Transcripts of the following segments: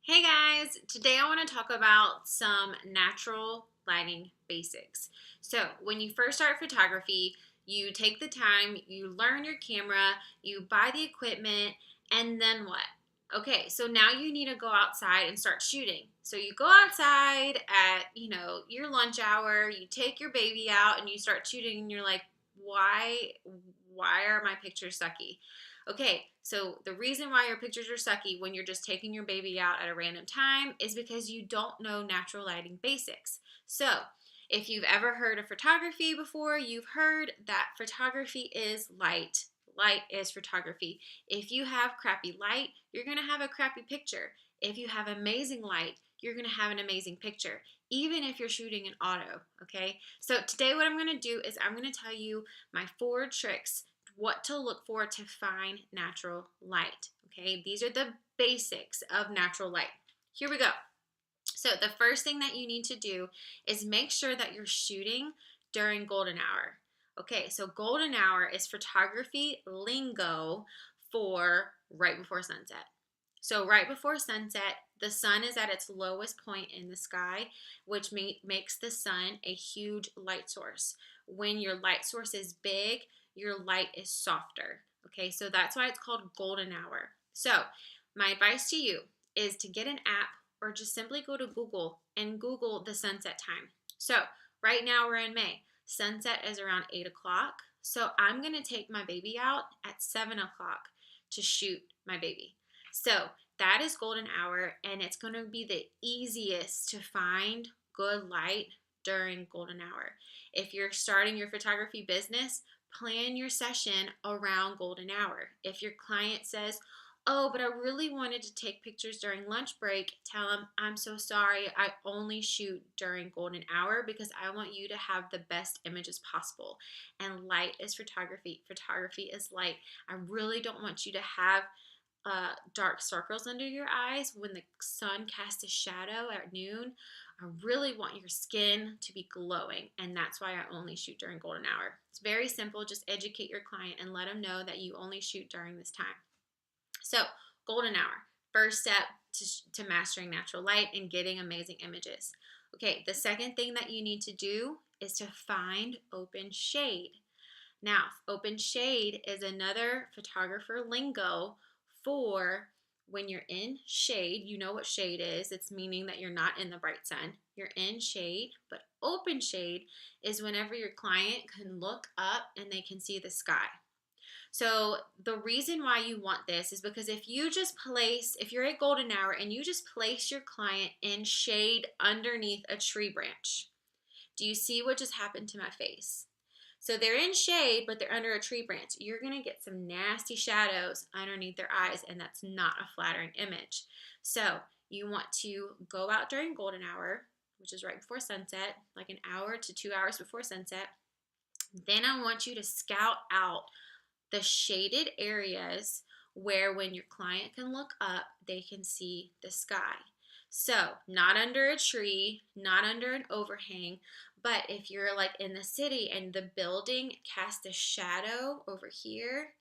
Hey guys, today I want to talk about some natural lighting basics. So, when you first start photography, you take the time, you learn your camera, you buy the equipment, and then what? Okay, so now you need to go outside and start shooting. So, you go outside at, your lunch hour, you take your baby out and you start shooting and you're like, why are my pictures sucky? Okay, so the reason why your pictures are sucky when you're just taking your baby out at a random time is because you don't know natural lighting basics. So, if you've ever heard of photography before, you've heard that photography is light. Light is photography. If you have crappy light, you're going to have a crappy picture. If you have amazing light, you're going to have an amazing picture, even if you're shooting in auto. Okay, so today what I'm going to do is I'm going to tell you my 4 tricks what to look for to find natural light. Okay, these are the basics of natural light. Here we go. So, the first thing that you need to do is make sure that you're shooting during golden hour. Okay, so golden hour is photography lingo for right before sunset. So, right before sunset, the sun is at its lowest point in the sky, which makes the sun a huge light source. When your light source is big, your light is softer. Okay, so that's why it's called golden hour. So, my advice to you is to get an app or just simply go to Google and Google the sunset time. So, right now we're in May. Sunset is around 8 o'clock. So, I'm going to take my baby out at 7 o'clock to shoot my baby. So that is golden hour, and it's going to be the easiest to find good light during golden hour. If you're starting your photography business, plan your session around golden hour. If your client says, "Oh, but I really wanted to take pictures during lunch break," tell them, "I'm so sorry, I only shoot during golden hour because I want you to have the best images possible." And light is photography. Photography is light. I really don't want you to have dark circles under your eyes when the sun casts a shadow at noon. I really want your skin to be glowing, and that's why I only shoot during golden hour. It's very simple. Just educate your client and let them know that you only shoot during this time. So, golden hour, first step to mastering natural light and getting amazing images. Okay, the second thing that you need to do is to find open shade. Now, open shade is another photographer lingo for when you're in shade. You know what shade is. It's meaning that you're not in the bright sun. You're in shade, but open shade is whenever your client can look up and they can see the sky. So the reason why you want this is because if you're at golden hour and you just place your client in shade underneath a tree branch, do you see what just happened to my face? So they're in shade, but they're under a tree branch. You're going to get some nasty shadows underneath their eyes, and that's not a flattering image. So you want to go out during golden hour, which is right before sunset, like an hour to 2 hours before sunset. Then I want you to scout out the shaded areas where when your client can look up, they can see the sky. So, not under a tree, not under an overhang, but if you're like in the city and the building casts a shadow over here,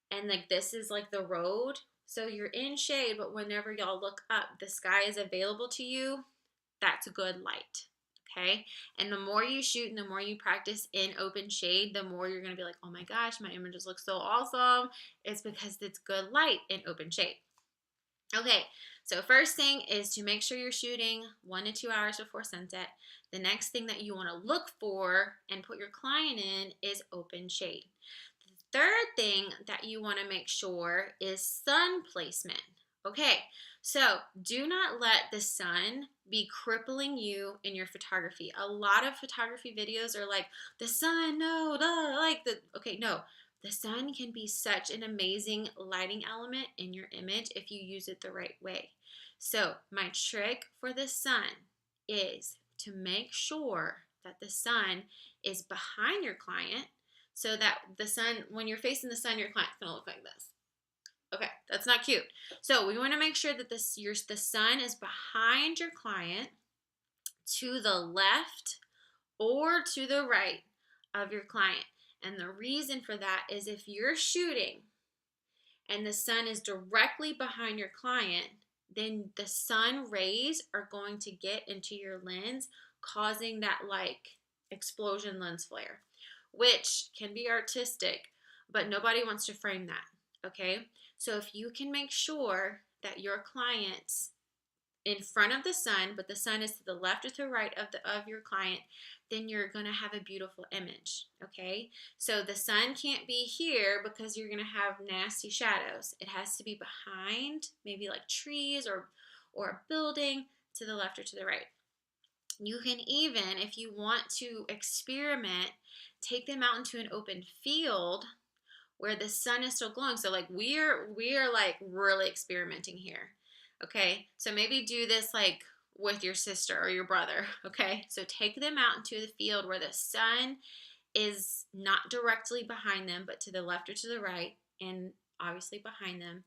and like this is like the road, so you're in shade, but whenever y'all look up, the sky is available to you, that's a good light. Okay. And the more you shoot and the more you practice in open shade, the more you're going to be like, "Oh my gosh, my images look so awesome." It's because it's good light in open shade. Okay. So, first thing is to make sure you're shooting 1 to 2 hours before sunset. The next thing that you want to look for and put your client in is open shade. The third thing that you want to make sure is sun placement. Okay, so do not let the sun be crippling you in your photography. A lot of photography videos are like, the sun, no, okay, no. The sun can be such an amazing lighting element in your image if you use it the right way. So, my trick for the sun is to make sure that the sun is behind your client so that the sun, when you're facing the sun, your client's gonna look like this. Okay, that's not cute. So we want to make sure that the sun is behind your client to the left or to the right of your client. And the reason for that is if you're shooting and the sun is directly behind your client, then the sun rays are going to get into your lens, causing that like explosion lens flare, which can be artistic, but nobody wants to frame that. Okay, so if you can make sure that your clients in front of the sun, but the sun is to the left or to the right of your client, then you're going to have a beautiful image. Okay, so the sun can't be here because you're going to have nasty shadows. It has to be behind, maybe like trees or a building, to the left or to the right. You can even, if you want to experiment, take them out into an open field where the sun is still glowing. So like we're like really experimenting here. Okay, so maybe do this like with your sister or your brother. Okay, so take them out into the field where the sun is not directly behind them, but to the left or to the right, and obviously behind them,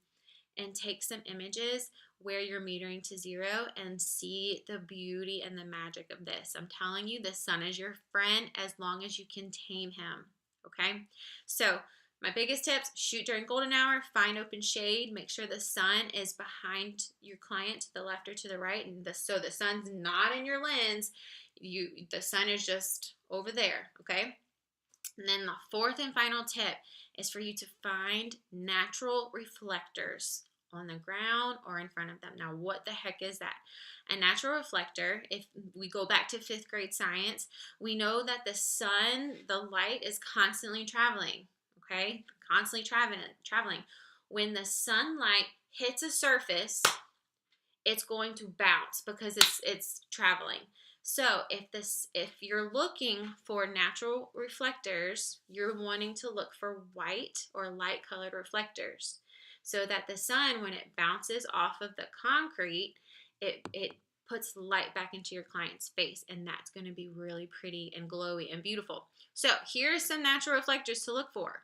and take some images where you're metering to zero and see the beauty and the magic of this. I'm telling you, the sun is your friend as long as you can tame him. Okay, so my biggest tips: shoot during golden hour, find open shade, make sure the sun is behind your client to the left or to the right, and so the sun's not in your lens. The sun is just over there. Okay. And then the fourth and final tip is for you to find natural reflectors on the ground or in front of them. Now, what the heck is that? A natural reflector, if we go back to 5th grade science, we know that the sun, the light is constantly traveling, okay? Constantly traveling. When the sunlight hits a surface, it's going to bounce because it's traveling. So if you're looking for natural reflectors, you're wanting to look for white or light colored reflectors, so that the sun, when it bounces off of the concrete, it puts light back into your client's face, and that's going to be really pretty and glowy and beautiful. So here's some natural reflectors to look for: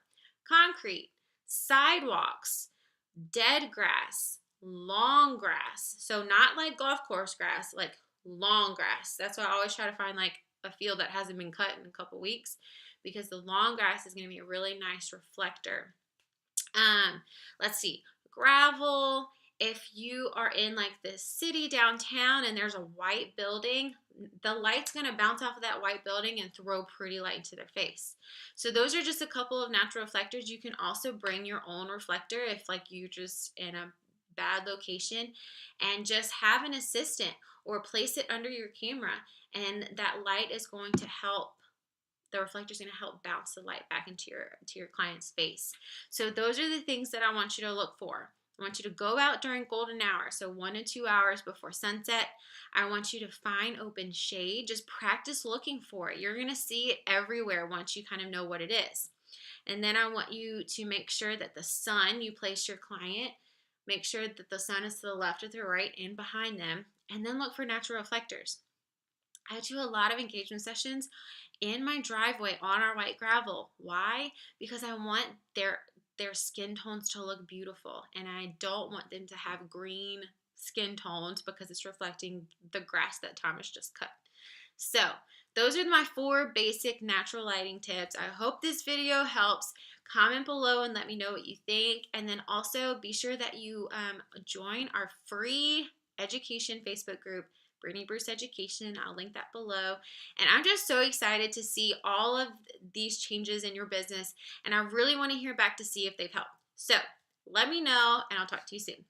concrete, sidewalks, dead grass, long grass. So not like golf course grass, like long grass. That's why I always try to find like a field that hasn't been cut in a couple weeks, because the long grass is going to be a really nice reflector. Let's see, gravel. If you are in like the city downtown and there's a white building, the light's going to bounce off of that white building and throw pretty light into their face. So those are just a couple of natural reflectors. You can also bring your own reflector if like you're just in a bad location, and just have an assistant or place it under your camera, and that light is going to help, the reflector is going to help bounce the light back into your client's face. So those are the things that I want you to look for. I want you to go out during golden hour, so 1 to 2 hours before sunset. I want you to find open shade. Just practice looking for it. You're going to see it everywhere once you kind of know what it is. And then I want you to make sure that the sun, you place your client, make sure that the sun is to the left or the right and behind them, and then look for natural reflectors. I do a lot of engagement sessions in my driveway on our white gravel. Why? Because I want their skin tones to look beautiful, and I don't want them to have green skin tones because it's reflecting the grass that Thomas just cut. So those are my 4 basic natural lighting tips. I hope this video helps. Comment below and let me know what you think. And then also be sure that you join our free education Facebook group, Brittany Bruce Education. I'll link that below. And I'm just so excited to see all of these changes in your business. And I really want to hear back to see if they've helped. So let me know, and I'll talk to you soon.